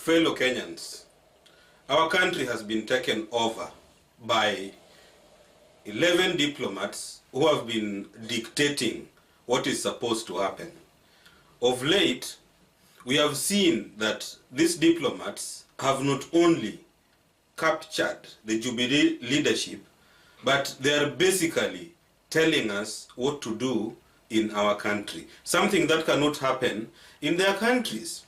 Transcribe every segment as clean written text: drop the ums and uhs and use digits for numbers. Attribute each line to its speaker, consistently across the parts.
Speaker 1: Fellow Kenyans, our country has been taken over by 11 diplomats who have been dictating what is supposed to happen. Of late, we have seen that these diplomats have not only captured the Jubilee leadership, but they are basically telling us what to do in our country, something that cannot happen in their countries.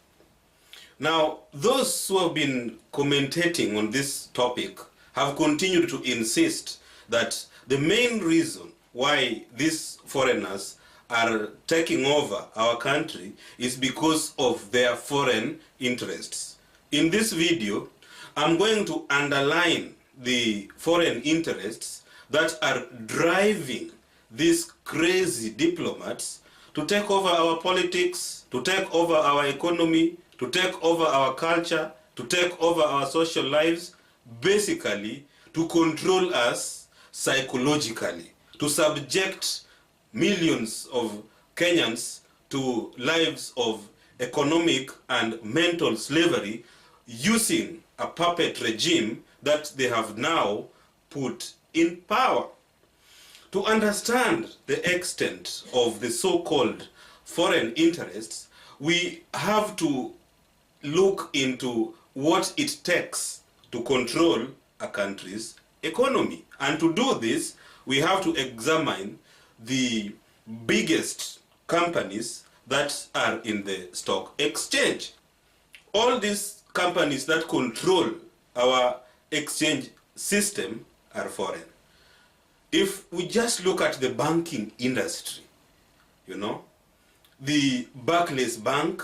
Speaker 1: Now, those who have been commentating on this topic have continued to insist that the main reason why these foreigners are taking over our country is because of their foreign interests. In this video, I'm going to underline the foreign interests that are driving these crazy diplomats to take over our politics, to take over our economy, to take over our culture, to take over our social lives, basically to control us psychologically, to subject millions of Kenyans to lives of economic and mental slavery using a puppet regime that they have now put in power. To understand the extent of the so-called foreign interests, we have to look into what it takes to control a country's economy. And to do this, we have to examine the biggest companies that are in the stock exchange. All these companies that control our exchange system are foreign. If we just look at the banking industry, the Barclays Bank,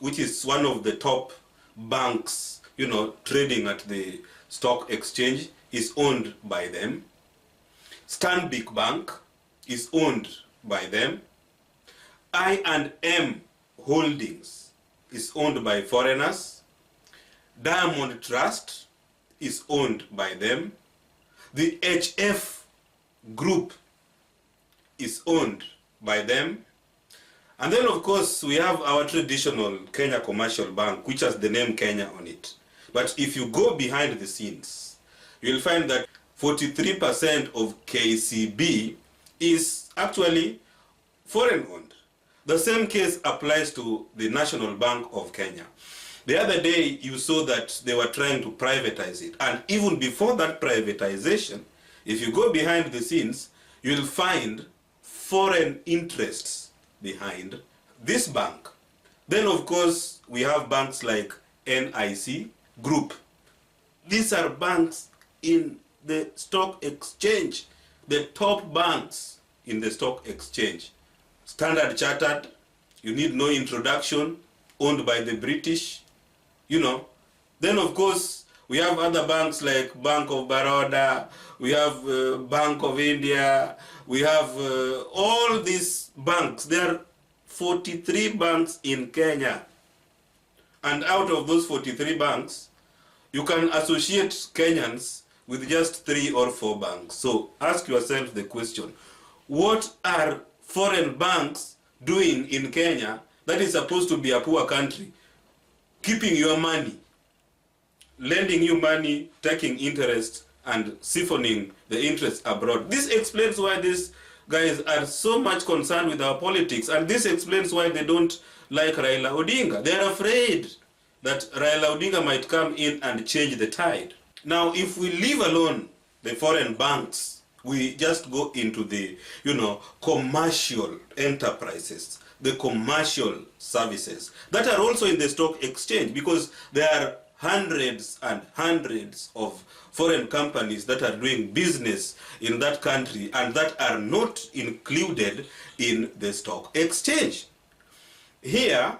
Speaker 1: which is one of the top banks, trading at the stock exchange, is owned by them. Stanbic Bank is owned by them. I&M Holdings is owned by foreigners. Diamond Trust is owned by them. The HF Group is owned by them. And then, of course, we have our traditional Kenya Commercial Bank, which has the name Kenya on it. But if you go behind the scenes, you'll find that 43% of KCB is actually foreign-owned. The same case applies to the National Bank of Kenya. The other day, you saw that they were trying to privatize it. And even before that privatization, if you go behind the scenes, you'll find foreign interests behind this bank. Then, of course, we have banks like NIC Group. These are banks in the stock exchange, the top banks in the stock exchange. Standard Chartered, you need no introduction, owned by the British, Then, of course, we have other banks like Bank of Baroda, we have Bank of India, we have all these banks. There are 43 banks in Kenya. And out of those 43 banks, you can associate Kenyans with just 3 or 4 banks. So ask yourself the question, what are foreign banks doing in Kenya that is supposed to be a poor country, keeping your money, lending you money, taking interest, and siphoning the interest abroad? This explains why these guys are so much concerned with our politics, and this explains why they don't like Raila Odinga. They are afraid that Raila Odinga might come in and change the tide. Now, if we leave alone the foreign banks, we just go into the, commercial enterprises, the commercial services that are also in the stock exchange, because there are hundreds and hundreds of foreign companies that are doing business in that country and that are not included in the stock exchange. Here,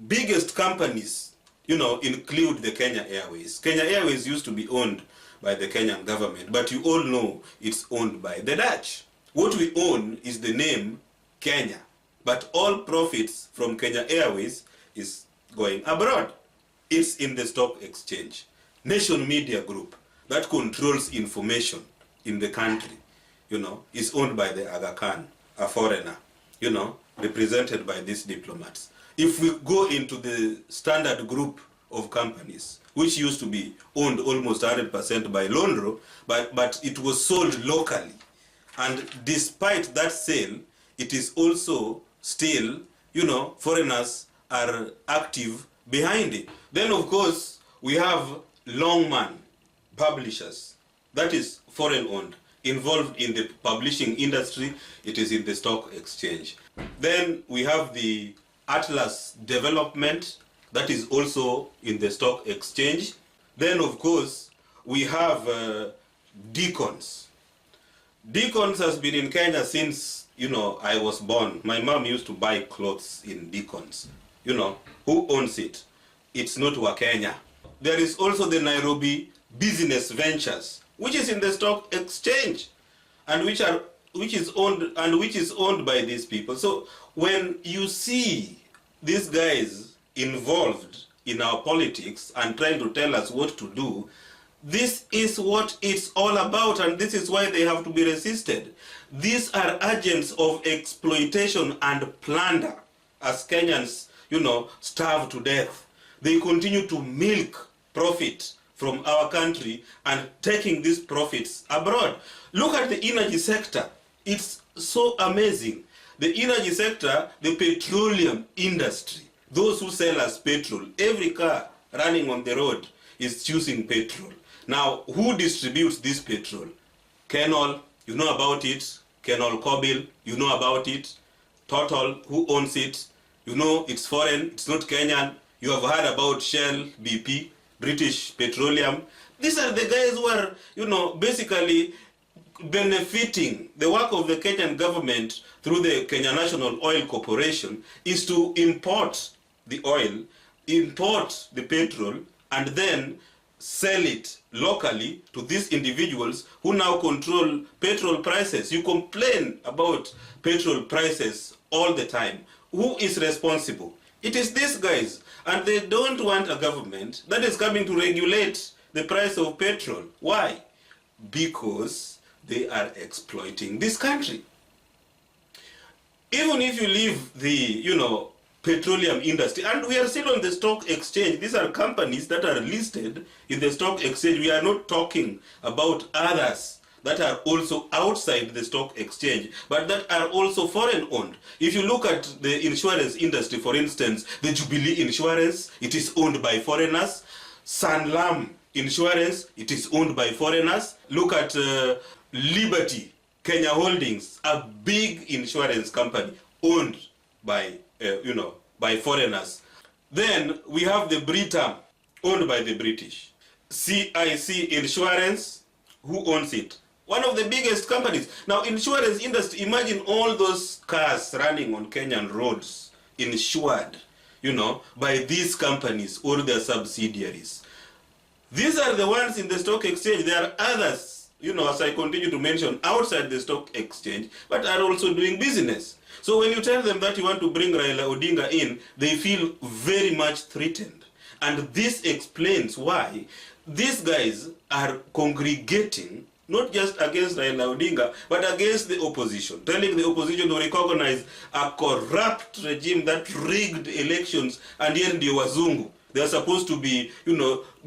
Speaker 1: biggest companies, include the Kenya Airways. Kenya Airways used to be owned by the Kenyan government, but you all know it's owned by the Dutch. What we own is the name Kenya, but all profits from Kenya Airways is going abroad. It's in the stock exchange. Nation Media Group, that controls information in the country, is owned by the Aga Khan, a foreigner, represented by these diplomats. If we go into the standard group of companies, which used to be owned almost 100% by Londro, but it was sold locally. And despite that sale, it is also still, foreigners are active behind it. Then, of course, we have Longman publishers, that is foreign owned, involved in the publishing industry. It is in the stock exchange. Then we have the Atlas Development, that is also in the stock exchange. Then, of course, we have Deacons. Deacons has been in Kenya since, I was born. My mom used to buy clothes in Deacons. Who owns it? It's not Wakenya. There is also the Nairobi Business Ventures, which is in the stock exchange, and which is owned by these people. So when you see these guys involved in our politics and trying to tell us what to do, this is what it's all about, and this is why they have to be resisted. These are agents of exploitation and plunder. As Kenyans, starve to death, they continue to milk profit from our country and taking these profits abroad. Look at the energy sector. It's so amazing. The energy sector, the petroleum industry, those who sell us petrol, every car running on the road is choosing petrol. Now, who distributes this petrol? Kenol, you know about it. Kenol Kobil, you know about it. Total, who owns it? It's foreign, it's not Kenyan. You have heard about Shell, BP, British Petroleum. These are the guys who are, basically benefiting. The work of the Kenyan government through the Kenya National Oil Corporation is to import the oil, import the petrol, and then sell it locally to these individuals who now control petrol prices. You complain about petrol prices all the time. Who is responsible? It is these guys. And they don't want a government that is coming to regulate the price of petrol. Why? Because they are exploiting this country. Even if you leave the, petroleum industry, and we are still on the stock exchange, these are companies that are listed in the stock exchange. We are not talking about others that are also outside the stock exchange, but that are also foreign owned. If you look at the insurance industry, for instance, the Jubilee Insurance, it is owned by foreigners. Sanlam Insurance, it is owned by foreigners. Look at Liberty Kenya Holdings, a big insurance company owned by by foreigners. Then we have the Britam, owned by the British. CIC Insurance, who owns it? One of the biggest companies. Now, insurance industry, imagine all those cars running on Kenyan roads, insured, by these companies or their subsidiaries. These are the ones in the stock exchange. There are others, as I continue to mention, outside the stock exchange, but are also doing business. So when you tell them that you want to bring Raila Odinga in, they feel very much threatened. And this explains why these guys are congregating, not just against Raila Odinga, but against the opposition, telling the opposition to recognize a corrupt regime that rigged elections, and here the wazungu. They are supposed to be,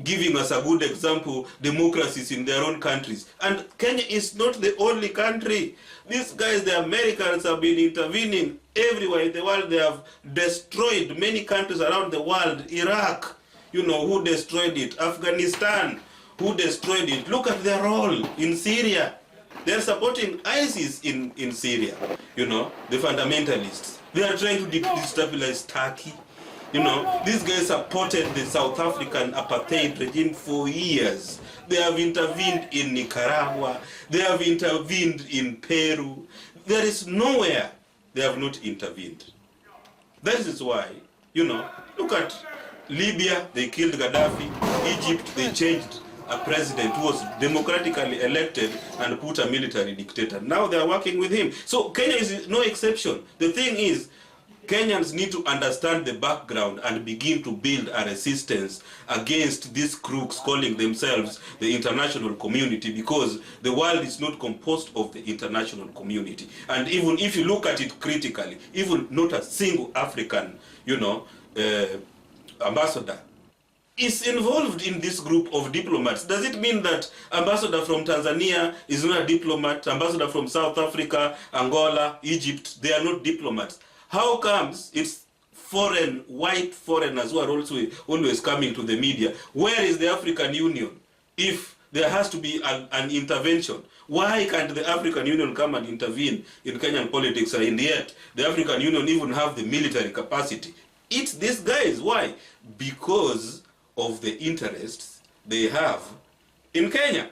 Speaker 1: giving us a good example, democracies in their own countries. And Kenya is not the only country. These guys, the Americans, have been intervening everywhere in the world. They have destroyed many countries around the world. Iraq, who destroyed it? Afghanistan, who destroyed it? Look at their role in Syria. They are supporting ISIS in Syria, the fundamentalists. They are trying to destabilize Turkey. These guys supported the South African apartheid regime for years. They have intervened in Nicaragua. They have intervened in Peru. There is nowhere they have not intervened. That is why, look at Libya, they killed Gaddafi. Egypt, they changed a president who was democratically elected and put a military dictator. Now they are working with him. So Kenya is no exception. The thing is, Kenyans need to understand the background and begin to build a resistance against these crooks calling themselves the international community, because the world is not composed of the international community. And even if you look at it critically, even not a single African, ambassador is involved in this group of diplomats. Does it mean that ambassador from Tanzania is not a diplomat, ambassador from South Africa, Angola, Egypt, they are not diplomats? How comes it's foreign, white foreigners who are also always coming to the media? Where is the African Union? If there has to be an intervention, why can't the African Union come and intervene in Kenyan politics? And yet, the African Union even have the military capacity. It's these guys. Why? Because of the interests they have in Kenya.